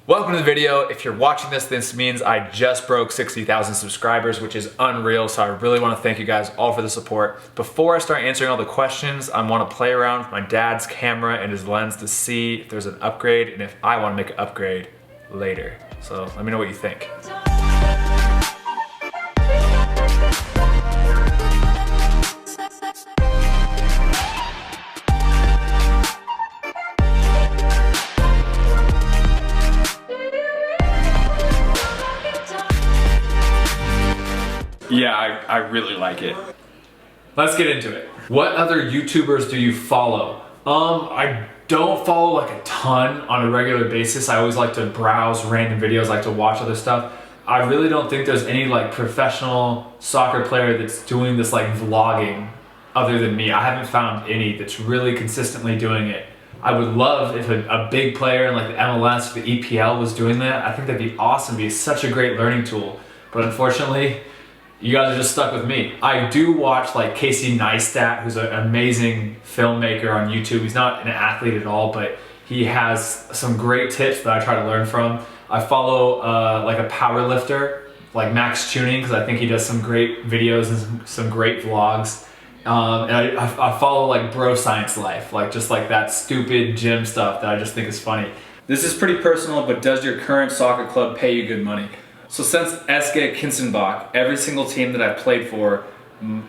Welcome to the video. If you're watching this means I just broke 60,000 subscribers, which is unreal, so I really want to thank you guys all for the support. Before I start answering all the questions, I want to play around with my dad's camera and his lens to see if there's an upgrade and if I want to make an upgrade later. So let me know what you think. Yeah, I really like it. Let's get into it. What other YouTubers do you follow? I don't follow like a ton on a regular basis. I always like to browse random videos, like to watch other stuff. I really don't think there's any like professional soccer player that's doing this like vlogging other than me. I haven't found any that's really consistently doing it. I would love if a big player in like the MLS, the EPL was doing that. I think that'd be awesome. It'd be such a great learning tool. But unfortunately, you guys are just stuck with me. I do watch like Casey Neistat, who's an amazing filmmaker on YouTube. He's not an athlete at all, but he has some great tips that I try to learn from. I follow like a power lifter, like Max Tuning, because I think he does some great videos and some great vlogs. And I follow like Bro Science Life, like just like that stupid gym stuff that I just think is funny. This is pretty personal, but does your current soccer club pay you good money? So since SG Kinsenbach, every single team that I've played for,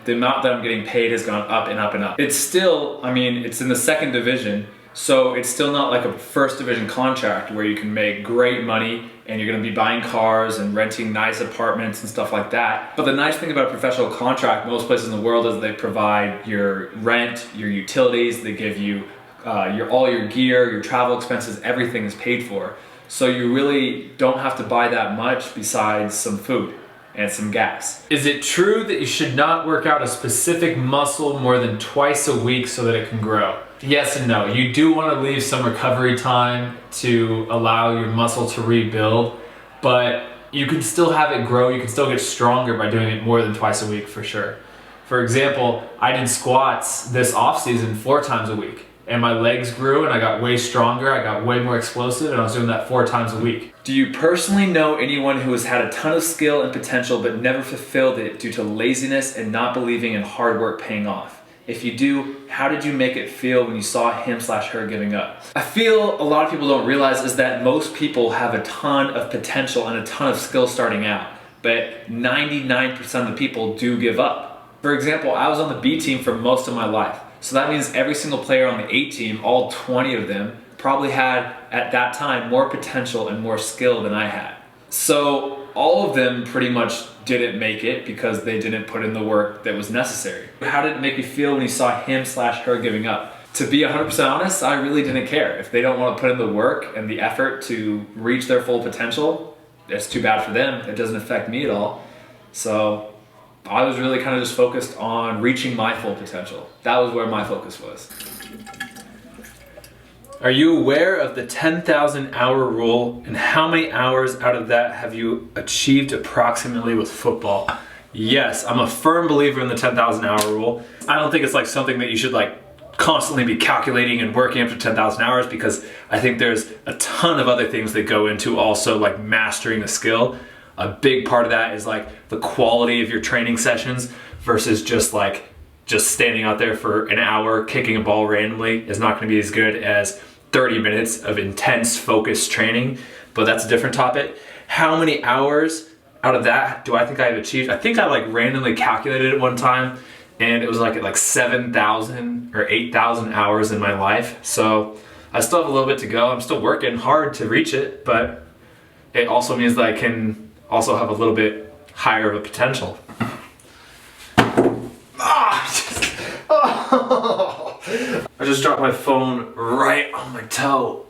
the amount that I'm getting paid has gone up and up and up. It's still, I mean, it's in the second division, so it's still not like a first division contract where you can make great money and you're gonna be buying cars and renting nice apartments and stuff like that. But the nice thing about a professional contract, most places in the world, is they provide your rent, your utilities, they give you all your gear, your travel expenses, everything is paid for. So you really don't have to buy that much besides some food and some gas. Is it true that you should not work out a specific muscle more than twice a week so that it can grow? Yes and no. You do want to leave some recovery time to allow your muscle to rebuild, but you can still have it grow. You can still get stronger by doing it more than twice a week for sure. For example, I did squats this off season 4 times a week. And my legs grew and I got way stronger, I got way more explosive, and I was doing that 4 times a week. Do you personally know anyone who has had a ton of skill and potential but never fulfilled it due to laziness and not believing in hard work paying off? If you do, how did you make it feel when you saw him/her giving up? I feel a lot of people don't realize is that most people have a ton of potential and a ton of skill starting out, but 99% of the people do give up. For example, I was on the B team for most of my life. So that means every single player on the A team, all 20 of them, probably had, at that time, more potential and more skill than I had. So all of them pretty much didn't make it because they didn't put in the work that was necessary. How did it make you feel when you saw him/her giving up? To be 100% honest, I really didn't care. If they don't want to put in the work and the effort to reach their full potential, it's too bad for them. It doesn't affect me at all. So I was really kind of just focused on reaching my full potential. That was where my focus was. Are you aware of the 10,000 hour rule, and how many hours out of that have you achieved approximately with football? Yes, I'm a firm believer in the 10,000 hour rule. I don't think it's like something that you should like constantly be calculating and working up to 10,000 hours, because I think there's a ton of other things that go into also like mastering the skill. A big part of that is like the quality of your training sessions versus just standing out there for an hour kicking a ball randomly is not going to be as good as 30 minutes of intense focused training, but that's a different topic. How many hours out of that do I think I've achieved? I think I like randomly calculated it one time and it was like 7,000 or 8,000 hours in my life. So I still have a little bit to go. I'm still working hard to reach it, but it also means that I can also have a little bit higher of a potential. I just dropped my phone right on my toe.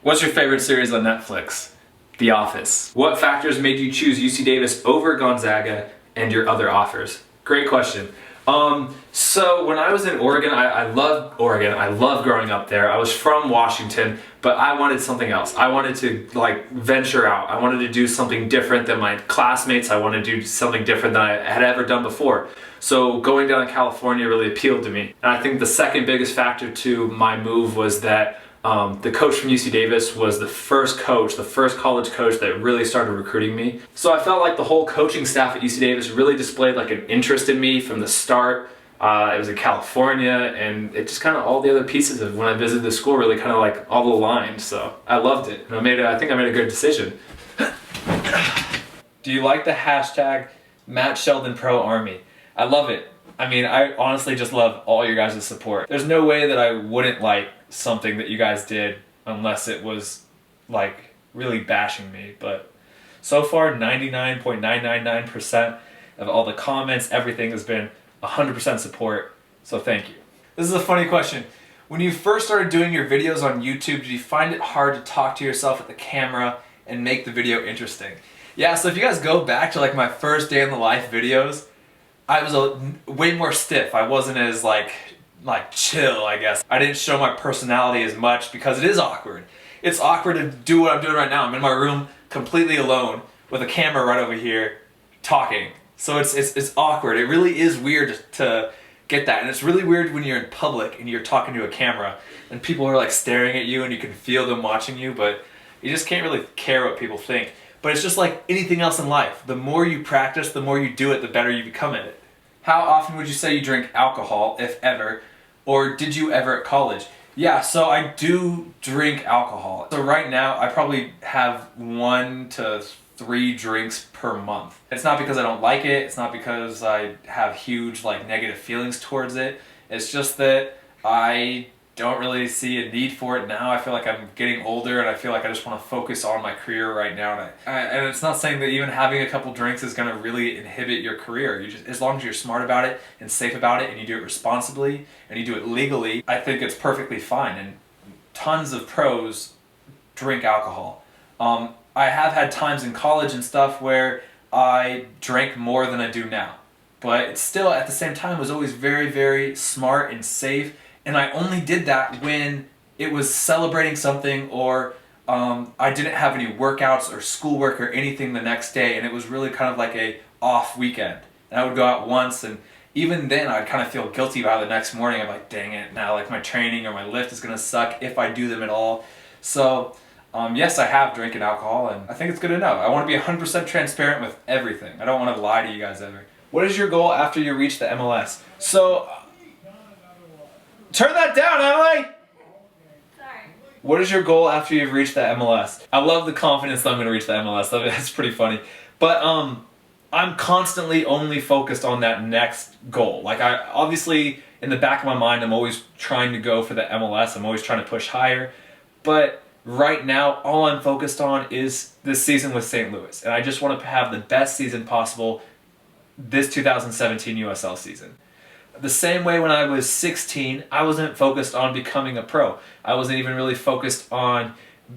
What's your favorite series on Netflix? The Office. What factors made you choose UC Davis over Gonzaga and your other offers? Great question. So when I was in Oregon, I loved Oregon. I loved growing up there. I was from Washington, but I wanted something else. I wanted to like venture out. I wanted to do something different than my classmates. I wanted to do something different than I had ever done before. So going down to California really appealed to me. And I think the second biggest factor to my move was that The coach from UC Davis was the first college coach that really started recruiting me. So I felt like the whole coaching staff at UC Davis really displayed like an interest in me from the start. It was in California, and it just kind of all the other pieces of when I visited the school really kind of like all aligned. So I loved it. And I think I made a good decision. Do you like the hashtag Matt Sheldon Pro Army? I love it. I mean, I honestly just love all your guys' support. There's no way that I wouldn't like something that you guys did unless it was like really bashing me. But so far, 99.999% of all the comments, everything has been 100% support. So thank you. This is a funny question. When you first started doing your videos on YouTube, did you find it hard to talk to yourself at the camera and make the video interesting? Yeah, so if you guys go back to like my first day in the life videos, I was way more stiff. I wasn't as like chill, I guess. I didn't show my personality as much because it is awkward. It's awkward to do what I'm doing right now. I'm in my room completely alone with a camera right over here talking. So it's awkward. It really is weird to get that. And it's really weird when you're in public and you're talking to a camera and people are like staring at you and you can feel them watching you, but you just can't really care what people think. But it's just like anything else in life. The more you practice, the more you do it, the better you become at it. How often would you say you drink alcohol, if ever? Or did you ever at college? Yeah, so I do drink alcohol. So right now, I probably have 1 to 3 drinks per month. It's not because I don't like it. It's not because I have huge like negative feelings towards it. It's just that I don't really see a need for it now. I feel like I'm getting older and I feel like I just want to focus on my career right now. And it's not saying that even having a couple drinks is going to really inhibit your career. You just, as long as you're smart about it and safe about it and you do it responsibly and you do it legally, I think it's perfectly fine. And tons of pros drink alcohol. I have had times in college and stuff where I drank more than I do now. But it still, at the same time, was always very, very smart and safe. And I only did that when it was celebrating something or I didn't have any workouts or schoolwork or anything the next day, and it was really kind of like a off weekend. And I would go out once, and even then I'd kind of feel guilty about it the next morning. I'm like, dang it, now like my training or my lift is gonna suck if I do them at all. So yes, I have drinking alcohol, and I think it's good to know. I want to be 100% transparent with everything. I don't want to lie to you guys ever. What is your goal after you reach the MLS? So, turn that down, Emily! Sorry. What is your goal after you've reached the MLS? I love the confidence that I'm going to reach the MLS. That's pretty funny. But I'm constantly only focused on that next goal. Like obviously, in the back of my mind, I'm always trying to go for the MLS. I'm always trying to push higher. But right now, all I'm focused on is this season with St. Louis. And I just want to have the best season possible this 2017 USL season. The same way when I was 16, I wasn't focused on becoming a pro. I wasn't even really focused on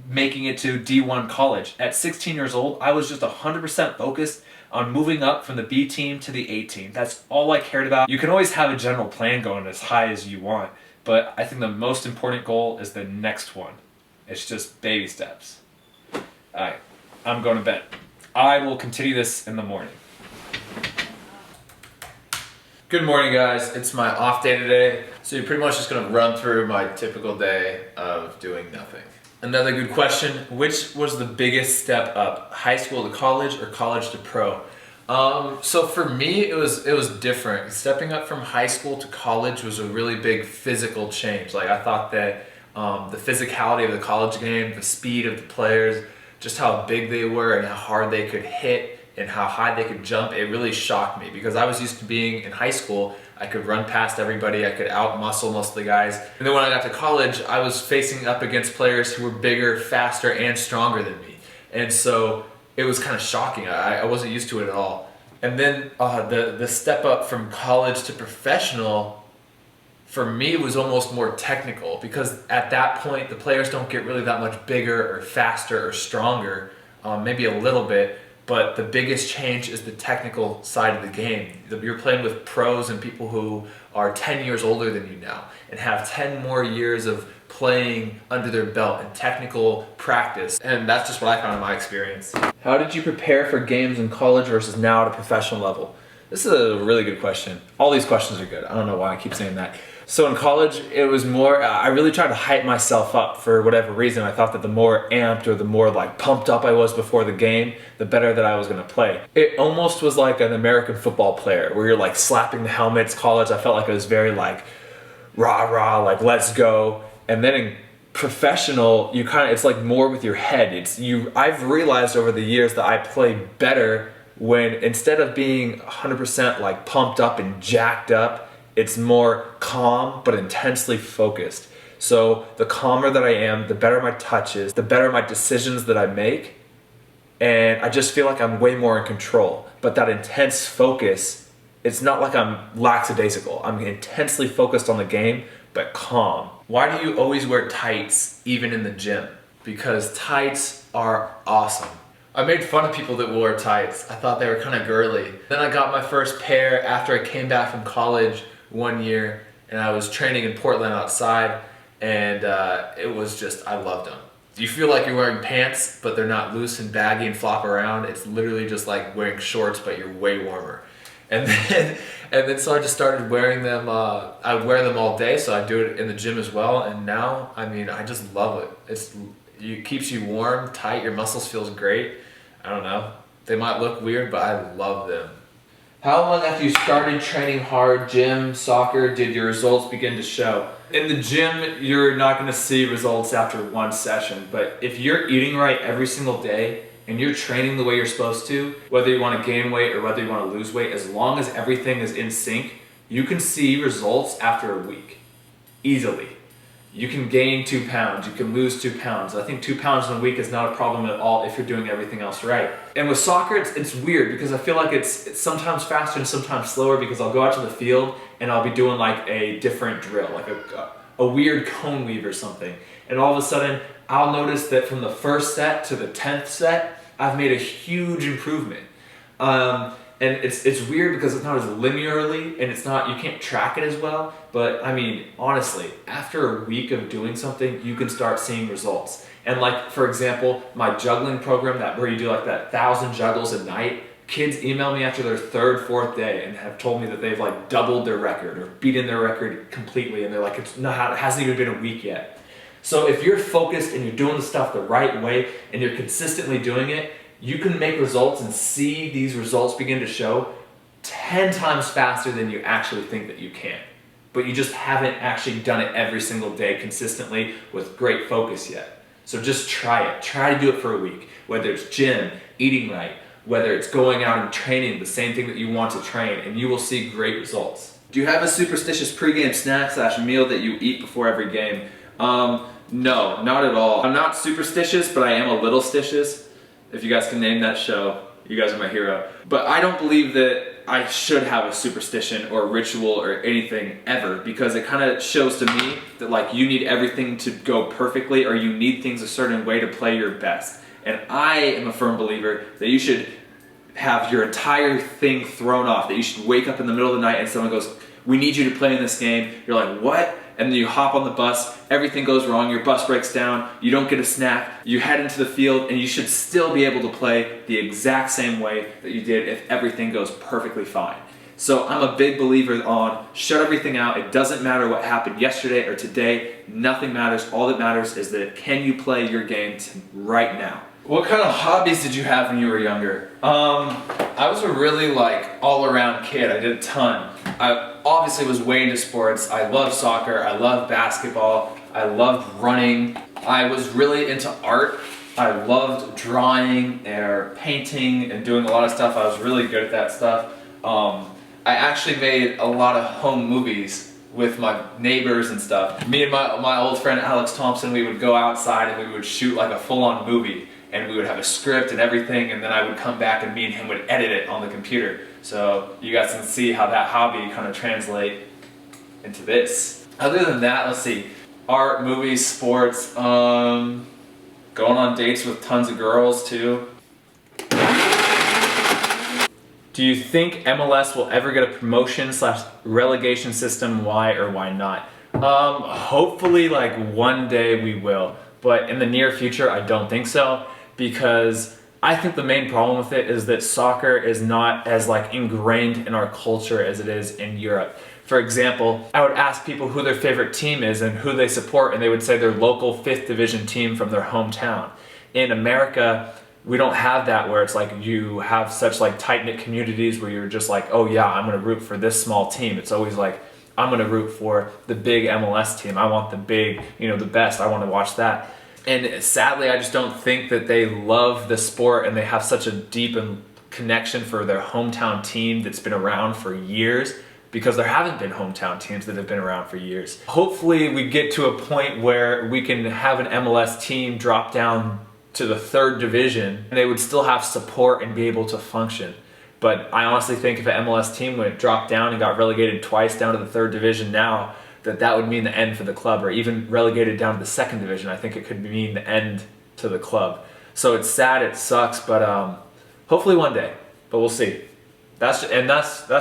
making it to D1 college. At 16 years old, I was just 100% focused on moving up from the B team to the A team. That's all I cared about. You can always have a general plan going as high as you want, but I think the most important goal is the next one. It's just baby steps. All right, I'm going to bed. I will continue this in the morning. Good morning, guys. It's my off day today, so you're pretty much just going to run through my typical day of doing nothing. Another good question, which was the biggest step up, high school to college or college to pro? So for me, it was different. Stepping up from high school to college was a really big physical change. Like I thought that the physicality of the college game, the speed of the players, just how big they were and how hard they could hit and how high they could jump, it really shocked me because I was used to being in high school. I could run past everybody, I could out-muscle most of the guys. And then when I got to college, I was facing up against players who were bigger, faster, and stronger than me. And so it was kind of shocking. I wasn't used to it at all. And then the step up from college to professional, for me, was almost more technical because at that point, the players don't get really that much bigger or faster or stronger, maybe a little bit. But the biggest change is the technical side of the game. You're playing with pros and people who are 10 years older than you now and have 10 more years of playing under their belt and technical practice. And that's just what I found in my experience. How did you prepare for games in college versus now at a professional level? This is a really good question. All these questions are good. I don't know why I keep saying that. So in college, it was more, I really tried to hype myself up for whatever reason. I thought that the more amped or the more like pumped up I was before the game, the better that I was gonna play. It almost was like an American football player where you're like slapping the helmets. College, I felt like it was very like rah rah, like let's go. And then in professional, you kind of, it's like more with your head. I've realized over the years that I play better when instead of being 100% like pumped up and jacked up, it's more calm but intensely focused. So the calmer that I am, the better my touch is, the better my decisions that I make, and I just feel like I'm way more in control. But that intense focus, it's not like I'm lackadaisical. I'm intensely focused on the game, but calm. Why do you always wear tights even in the gym? Because tights are awesome. I made fun of people that wore tights. I thought they were kind of girly. Then I got my first pair after I came back from college one year, and I was training in Portland outside, and it was just, I loved them. You feel like you're wearing pants, but they're not loose and baggy and flop around. It's literally just like wearing shorts, but you're way warmer. And then so I just started wearing them. I wear them all day, so I do it in the gym as well. And now, I mean, I just love it. It keeps you warm, tight, your muscles feels great. I don't know. They might look weird, but I love them. How long after you started training hard, gym, soccer, did your results begin to show? In the gym, you're not going to see results after one session, but if you're eating right every single day and you're training the way you're supposed to, whether you want to gain weight or whether you want to lose weight, as long as everything is in sync, you can see results after a week, easily. You can gain 2 pounds, you can lose 2 pounds. I think 2 pounds in a week is not a problem at all if you're doing everything else right. And with soccer, it's weird because I feel like it's sometimes faster and sometimes slower because I'll go out to the field and I'll be doing like a different drill, like a weird cone weave or something. And all of a sudden, I'll notice that from the first set to the 10th set, I've made a huge improvement. And it's weird because it's not as linearly and you can't track it as well. But I mean, honestly, after a week of doing something, you can start seeing results. And like, for example, my juggling program where you do like that 1,000 juggles a night, kids email me after their 3rd, 4th day and have told me that they've like doubled their record or beaten their record completely. And they're like, it hasn't even been a week yet. So if you're focused and you're doing the stuff the right way and you're consistently doing it, you can make results and see these results begin to show 10 times faster than you actually think that you can. But you just haven't actually done it every single day consistently with great focus yet. So just try it. Try to do it for a week. Whether it's gym, eating right, whether it's going out and training the same thing that you want to train, and you will see great results. Do you have a superstitious pregame snack / meal that you eat before every game? No, not at all. I'm not superstitious, but I am a little stitious. If you guys can name that show, you guys are my hero. But I don't believe that I should have a superstition or ritual or anything ever, because it kind of shows to me that like you need everything to go perfectly or you need things a certain way to play your best. And I am a firm believer that you should have your entire thing thrown off, that you should wake up in the middle of the night and someone goes, "We need you to play in this game." You're like, "What?" And then you hop on the bus, everything goes wrong, your bus breaks down, you don't get a snack, you head into the field, and you should still be able to play the exact same way that you did if everything goes perfectly fine. So I'm a big believer on shut everything out. It doesn't matter what happened yesterday or today, nothing matters. All that matters is that can you play your game right now? What kind of hobbies did you have when you were younger? I was a really like all-around kid. I did a ton. I obviously was way into sports. I loved soccer, I loved basketball, I loved running. I was really into art. I loved drawing or painting and doing a lot of stuff. I was really good at that stuff. I actually made a lot of home movies with my neighbors and stuff. Me and my old friend Alex Thompson, we would go outside and we would shoot like a full-on movie. And we would have a script and everything, and then I would come back and me and him would edit it on the computer. So you guys can see how that hobby kind of translate into this. Other than that, let's see. Art, movies, sports, going on dates with tons of girls too. Do you think MLS will ever get a promotion / relegation system? Why or why not? Hopefully like one day we will, but in the near future I don't think so. Because I think the main problem with it is that soccer is not as like ingrained in our culture as it is in Europe. For example, I would ask people who their favorite team is and who they support, and they would say their local 5th division team from their hometown. In America, we don't have that, where it's like you have such like tight-knit communities where you're just like, oh yeah, I'm gonna root for this small team. It's always like, I'm gonna root for the big MLS team. I want the big, the best. I want to watch that. And sadly, I just don't think that they love the sport and they have such a deep connection for their hometown team that's been around for years, because there haven't been hometown teams that have been around for years. Hopefully we get to a point where we can have an MLS team drop down to the 3rd division and they would still have support and be able to function. But I honestly think if an MLS team went dropped down and got relegated twice down to the 3rd division now, that would mean the end for the club, or even relegated down to the 2nd division. I think it could mean the end to the club. So it's sad, it sucks, but hopefully one day, but we'll see. That's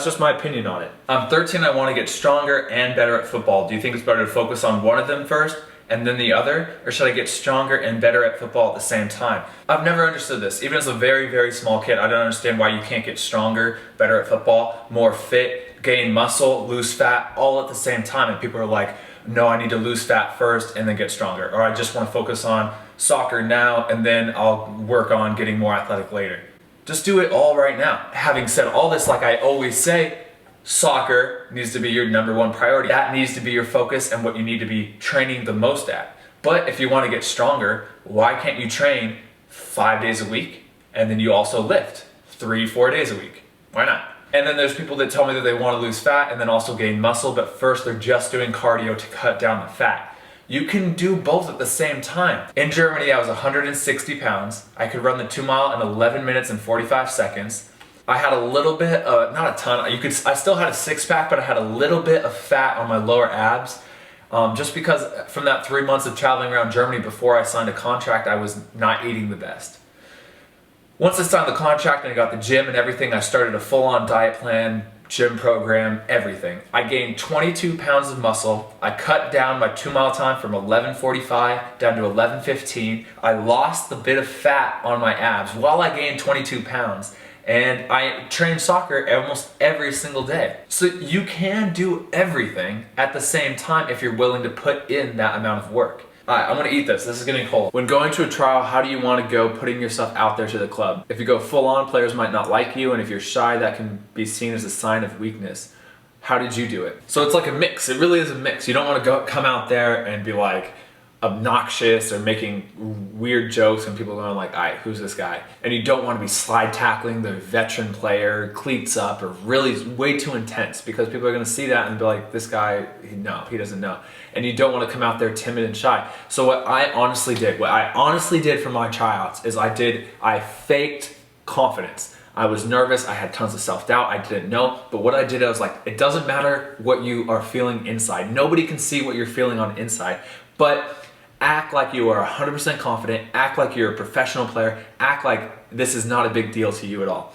just my opinion on it. I'm 13, I want to get stronger and better at football. Do you think it's better to focus on one of them first and then the other, or should I get stronger and better at football at the same time? I've never understood this. Even as a very, very small kid, I don't understand why you can't get stronger, better at football, more fit, gain muscle, lose fat, all at the same time. And people are like, no, I need to lose fat first and then get stronger. Or I just want to focus on soccer now and then I'll work on getting more athletic later. Just do it all right now. Having said all this, like I always say, soccer needs to be your #1 priority. That needs to be your focus and what you need to be training the most at. But if you want to get stronger, why can't you train 5 days a week and then you also lift 3-4 days a week? Why not? And then there's people that tell me that they want to lose fat and then also gain muscle, but first they're just doing cardio to cut down the fat. You can do both at the same time. In Germany, I was 160 pounds. I could run the 2 mile in 11 minutes and 45 seconds. I had a little bit, not a ton, I still had a 6-pack, but I had a little bit of fat on my lower abs. Just because from that 3 months of traveling around Germany before I signed a contract, I was not eating the best. Once I signed the contract and I got the gym and everything, I started a full-on diet plan, gym program, everything. I gained 22 pounds of muscle. I cut down my 2 mile time from 11:45 down to 11:15. I lost the bit of fat on my abs while I gained 22 pounds. And I train soccer almost every single day. So you can do everything at the same time if you're willing to put in that amount of work. All right, I'm gonna eat this. This is getting cold. When going to a trial, how do you want to go putting yourself out there to the club? If you go full on, players might not like you, and if you're shy, that can be seen as a sign of weakness. How did you do it? So it's like a mix. It really is a mix. You don't want to come out there and be like obnoxious or making weird jokes and people are going like, all right, who's this guy? And you don't want to be slide tackling the veteran player, cleats up, or really way too intense, because people are going to see that and be like, this guy, no, he doesn't know. And you don't want to come out there timid and shy. So what I honestly did for my tryouts is I faked confidence. I was nervous, I had tons of self-doubt, I didn't know, but what I did, I was like, it doesn't matter what you are feeling inside. Nobody can see what you're feeling on the inside, but act like you are 100% confident, act like you're a professional player, act like this is not a big deal to you at all,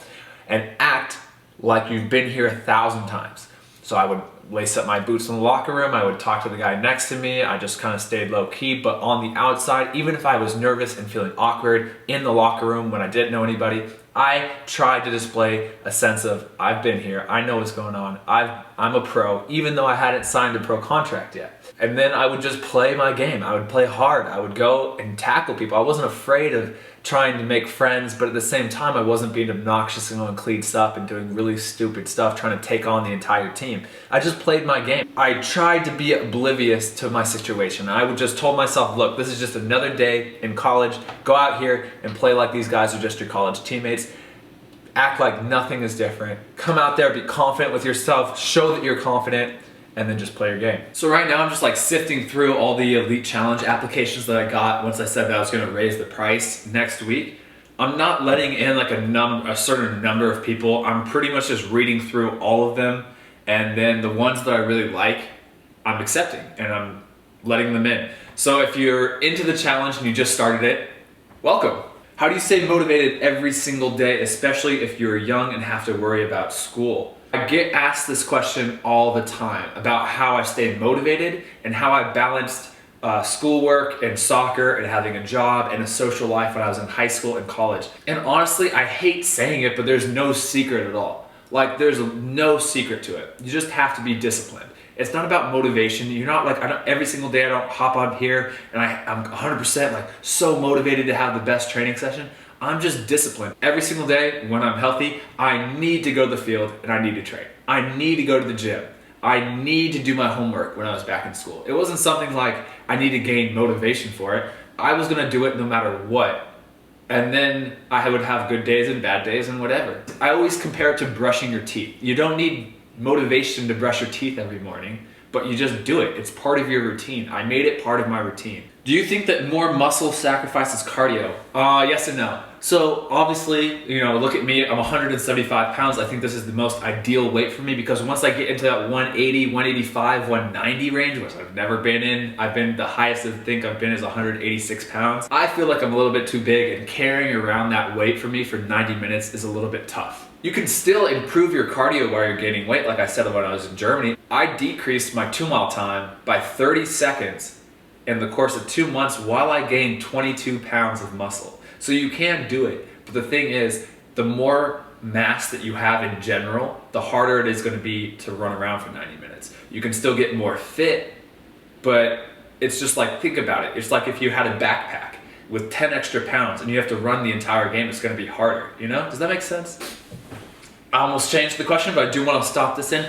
and act like you've been here 1,000 times. So I would lace up my boots in the locker room, I would talk to the guy next to me, I just kind of stayed low key, but on the outside, even if I was nervous and feeling awkward in the locker room when I didn't know anybody, I tried to display a sense of, I've been here, I know what's going on, I'm a pro, even though I hadn't signed a pro contract yet. And then I would just play my game. I would play hard. I would go and tackle people. I wasn't afraid of trying to make friends, but at the same time, I wasn't being obnoxious and going cleats up and doing really stupid stuff, trying to take on the entire team. I just played my game. I tried to be oblivious to my situation. I would just told myself, look, this is just another day in college. Go out here and play like these guys are just your college teammates. Act like nothing is different. Come out there, be confident with yourself, show that you're confident, and then just play your game. So right now I'm just like sifting through all the Elite Challenge applications that I got once I said that I was gonna raise the price next week. I'm not letting in like a certain number of people. I'm pretty much just reading through all of them, and then the ones that I really like, I'm accepting and I'm letting them in. So if you're into the challenge and you just started it, welcome. How do you stay motivated every single day, especially if you're young and have to worry about school? I get asked this question all the time about how I stayed motivated and how I balanced schoolwork and soccer and having a job and a social life when I was in high school and college. And honestly, I hate saying it, but there's no secret at all. Like, there's no secret to it. You just have to be disciplined. It's not about motivation. You're not like, every single day I don't hop on here and I'm 100% like so motivated to have the best training session. I'm just disciplined. Every single day when I'm healthy, I need to go to the field and I need to train. I need to go to the gym. I need to do my homework when I was back in school. It wasn't something like I need to gain motivation for it. I was gonna do it no matter what. And then I would have good days and bad days and whatever. I always compare it to brushing your teeth. You don't need motivation to brush your teeth every morning, but you just do it. It's part of your routine. I made it part of my routine. Do you think that more muscle sacrifices cardio? Yes and no. So obviously, you know, look at me, I'm 175 pounds. I think this is the most ideal weight for me because once I get into that 180, 185, 190 range, which I've never been in, the highest I think I've been is 186 pounds. I feel like I'm a little bit too big and carrying around that weight for me for 90 minutes is a little bit tough. You can still improve your cardio while you're gaining weight, like I said when I was in Germany. I decreased my 2-mile time by 30 seconds in the course of 2 months while I gained 22 pounds of muscle. So you can do it, but the thing is, the more mass that you have in general, the harder it is going to be to run around for 90 minutes. You can still get more fit, but it's just like, think about it. It's like if you had a backpack with 10 extra pounds and you have to run the entire game, it's going to be harder, you know? Does that make sense? I almost changed the question, but I do want to stop this in.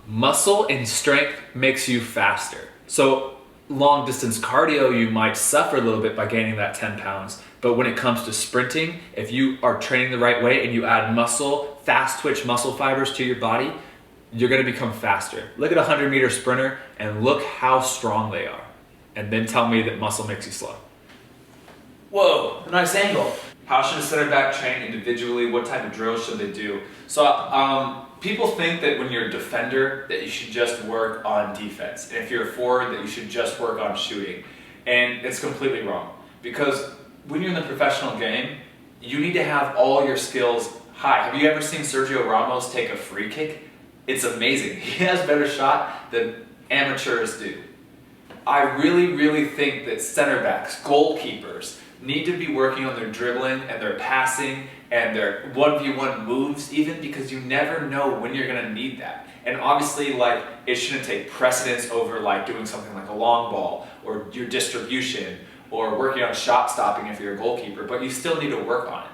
Muscle and strength makes you faster. So long distance cardio, you might suffer a little bit by gaining that 10 pounds. But when it comes to sprinting, if you are training the right way and you add muscle, fast twitch muscle fibers to your body, you're gonna become faster. Look at a 100-meter sprinter and look how strong they are. And then tell me that muscle makes you slow. Whoa, a nice angle. How should a center back train individually? What type of drills should they do? So people think that when you're a defender that you should just work on defense. And if you're a forward that you should just work on shooting. And it's completely wrong. Because when you're in the professional game, you need to have all your skills high. Have you ever seen Sergio Ramos take a free kick? It's amazing. He has better shot than amateurs do. I really, really think that center backs, goalkeepers, need to be working on their dribbling and their passing and their 1v1 moves even, because you never know when you're gonna need that. And obviously, like, it shouldn't take precedence over like doing something like a long ball or your distribution or working on shot stopping if you're a goalkeeper, but you still need to work on it.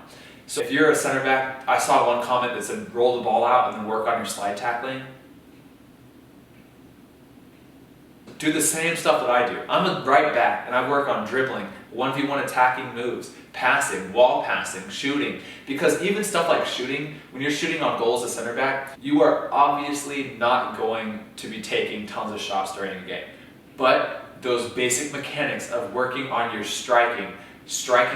So if you're a center back, I saw one comment that said roll the ball out and then work on your slide tackling. Do the same stuff that I do. I'm a right back and I work on dribbling, 1v1 attacking moves, passing, wall passing, shooting. Because even stuff like shooting, when you're shooting on goals as center back, you are obviously not going to be taking tons of shots during a game. But those basic mechanics of working on your striking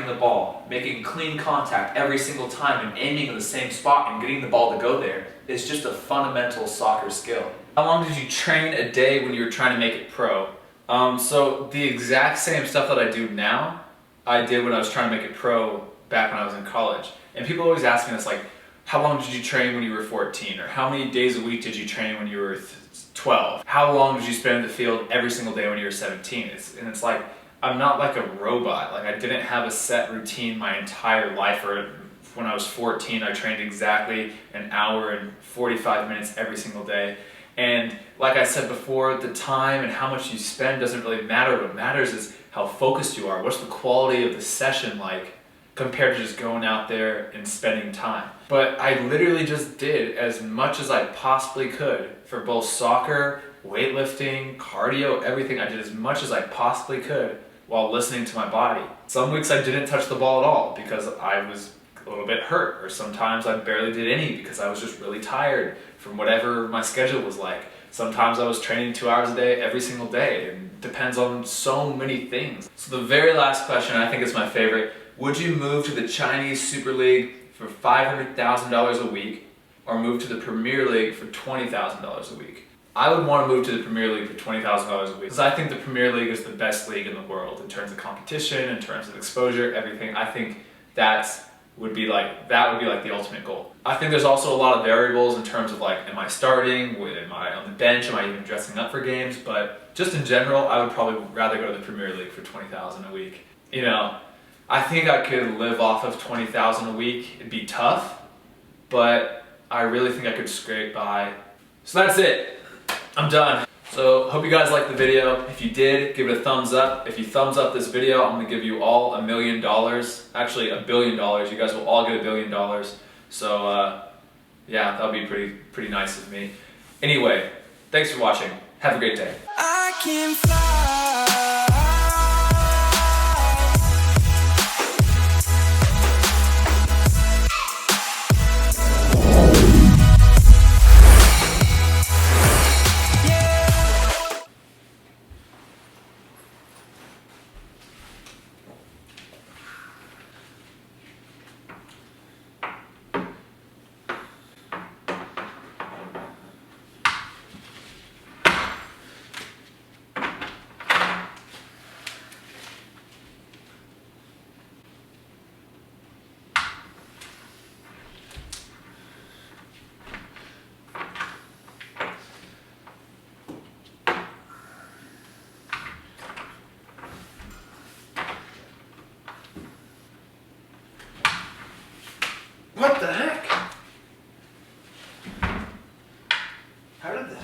the ball, making clean contact every single time and aiming in the same spot and getting the ball to go there is just a fundamental soccer skill. How long did you train a day when you were trying to make it pro? So the exact same stuff that I do now, I did when I was trying to make it pro back when I was in college. And people always ask me this, like, how long did you train when you were 14? Or how many days a week did you train when you were 12? How long did you spend in the field every single day when you were 17? It's like, I'm not like a robot. Like, I didn't have a set routine my entire life. Or when I was 14, I trained exactly an hour and 45 minutes every single day. And like I said before, the time and how much you spend doesn't really matter. What matters is how focused you are. What's the quality of the session like compared to just going out there and spending time? But I literally just did as much as I possibly could for both soccer, weightlifting, cardio, everything. I did as much as I possibly could while listening to my body. Some weeks I didn't touch the ball at all because I was a little bit hurt, or sometimes I barely did any because I was just really tired from whatever my schedule was like. Sometimes I was training 2 hours a day every single day. It depends on so many things. So the very last question, I think is my favorite. Would you move to the Chinese Super League for $500,000 a week or move to the Premier League for $20,000 a week? I would want to move to the Premier League for $20,000 a week because I think the Premier League is the best league in the world in terms of competition, in terms of exposure, everything. I think that would be like the ultimate goal. I think there's also a lot of variables in terms of like, am I starting? Am I on the bench? Am I even dressing up for games? But just in general, I would probably rather go to the Premier League for $20,000 a week. You know, I think I could live off of $20,000 a week. It'd be tough, but I really think I could scrape by. So that's it. I'm done. So hope you guys liked the video. If you did, give it a thumbs up. If you thumbs up this video, I'm gonna give you all $1 million. Actually, $1 billion. You guys will all get $1 billion. So yeah, that'll be pretty nice of me. Anyway, thanks for watching. Have a great day. I can fly. What the heck? How did that?